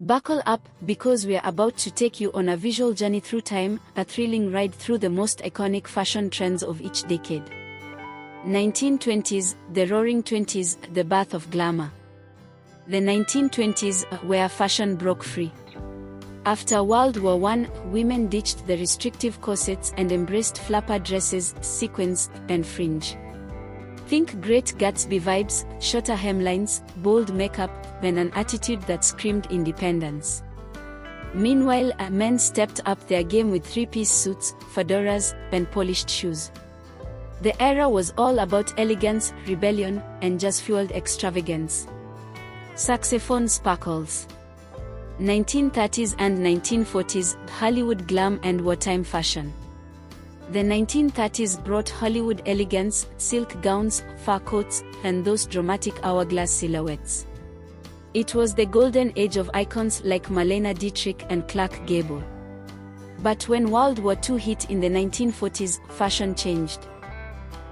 Buckle up, because we're about to take you on a visual journey through time, a thrilling ride through the most iconic fashion trends of each decade. 1920s, the roaring 20s, the birth of glamour. The 1920s, where fashion broke free. After World War I, women ditched the restrictive corsets and embraced flapper dresses, sequins, and fringe. Think Great Gatsby vibes, shorter hemlines, bold makeup, and an attitude that screamed independence. Meanwhile, men stepped up their game with three-piece suits, fedoras, and polished shoes. The era was all about elegance, rebellion, and jazz-fueled extravagance. Saxophone sparkles. 1930s and 1940s, Hollywood glam and wartime fashion. The 1930s brought Hollywood elegance, silk gowns, fur coats, and those dramatic hourglass silhouettes. It was the golden age of icons like Marlene Dietrich and Clark Gable. But when World War II hit in the 1940s, fashion changed.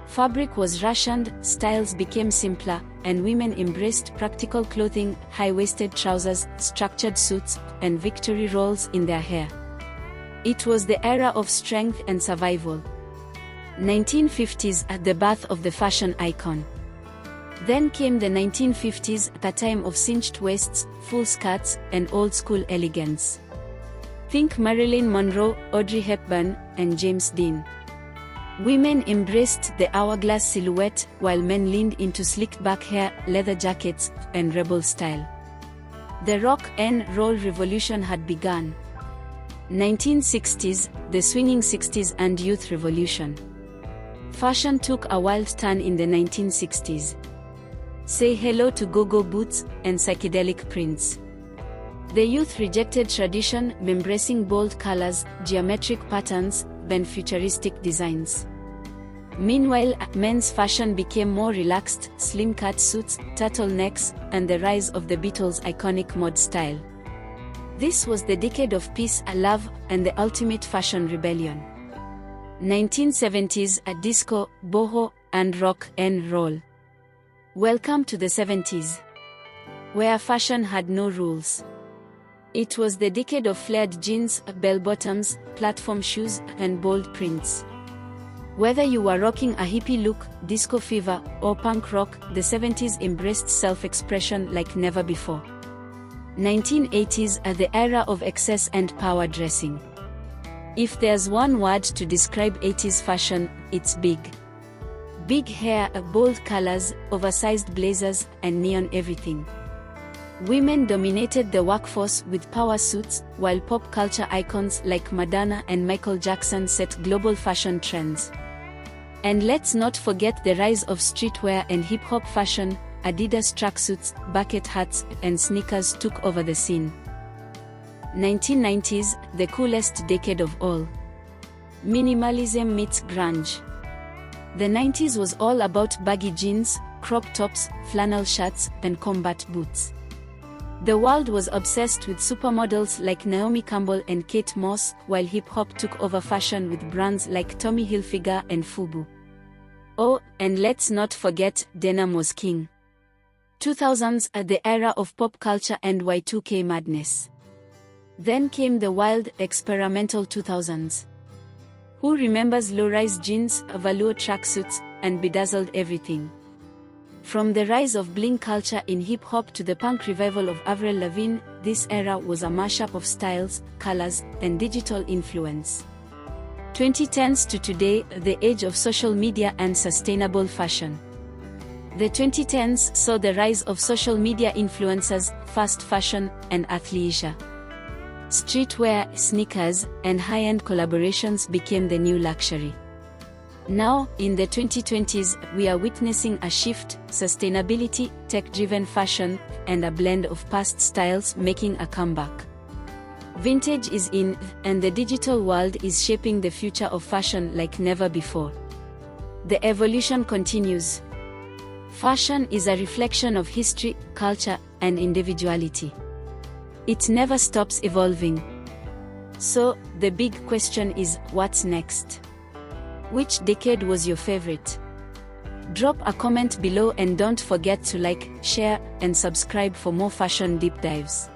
Fabric was rationed, styles became simpler, and women embraced practical clothing, high-waisted trousers, structured suits, and victory rolls in their hair. It was the era of strength and survival. 1950s, the birth of the fashion icon. Then came the 1950s, a time of cinched waists, full skirts, and old-school elegance. Think Marilyn Monroe, Audrey Hepburn, and James Dean. Women embraced the hourglass silhouette, while men leaned into slicked-back hair, leather jackets, and rebel style. The rock and roll revolution had begun. 1960s, the swinging 60s and youth revolution. Fashion took a wild turn in the 1960s. Say hello to go-go boots and psychedelic prints. The youth rejected tradition, embracing bold colors, geometric patterns, and futuristic designs. Meanwhile, men's fashion became more relaxed, slim-cut suits, turtlenecks, and the rise of the Beatles' iconic mod style. This was the decade of peace, love, and the ultimate fashion rebellion. 1970s, disco, boho, and rock and roll. Welcome to the 70s, where fashion had no rules. It was the decade of flared jeans, bell-bottoms, platform shoes, and bold prints. Whether you were rocking a hippie look, disco fever, or punk rock, the 70s embraced self-expression like never before. 1980s, the era of excess and power dressing. If there's one word to describe 80s fashion, it's big. Big hair, bold colors, oversized blazers, and neon everything. Women dominated the workforce with power suits, while pop culture icons like Madonna and Michael Jackson set global fashion trends. And let's not forget the rise of streetwear and hip-hop fashion. Adidas tracksuits, bucket hats, and sneakers took over the scene. 1990s, the coolest decade of all. Minimalism meets grunge. The 90s was all about baggy jeans, crop tops, flannel shirts, and combat boots. The world was obsessed with supermodels like Naomi Campbell and Kate Moss, while hip-hop took over fashion with brands like Tommy Hilfiger and FUBU. Oh, and let's not forget, denim was king. 2000s, the era of pop culture and Y2K madness. Then came the wild, experimental 2000s. Who remembers low-rise jeans, velour tracksuits, and bedazzled everything? From the rise of bling culture in hip-hop to the punk revival of Avril Lavigne, this era was a mashup of styles, colors, and digital influence. 2010s to today, the age of social media and sustainable fashion. The 2010s saw the rise of social media influencers, fast fashion, and athleisure. Streetwear, sneakers, and high-end collaborations became the new luxury. Now, in the 2020s, we are witnessing a shift: sustainability, tech-driven fashion, and a blend of past styles making a comeback. Vintage is in, and the digital world is shaping the future of fashion like never before. The evolution continues. Fashion is a reflection of history, culture, and individuality. It never stops evolving. So, the big question is, what's next? Which decade was your favorite? Drop a comment below and don't forget to like, share, and subscribe for more fashion deep dives.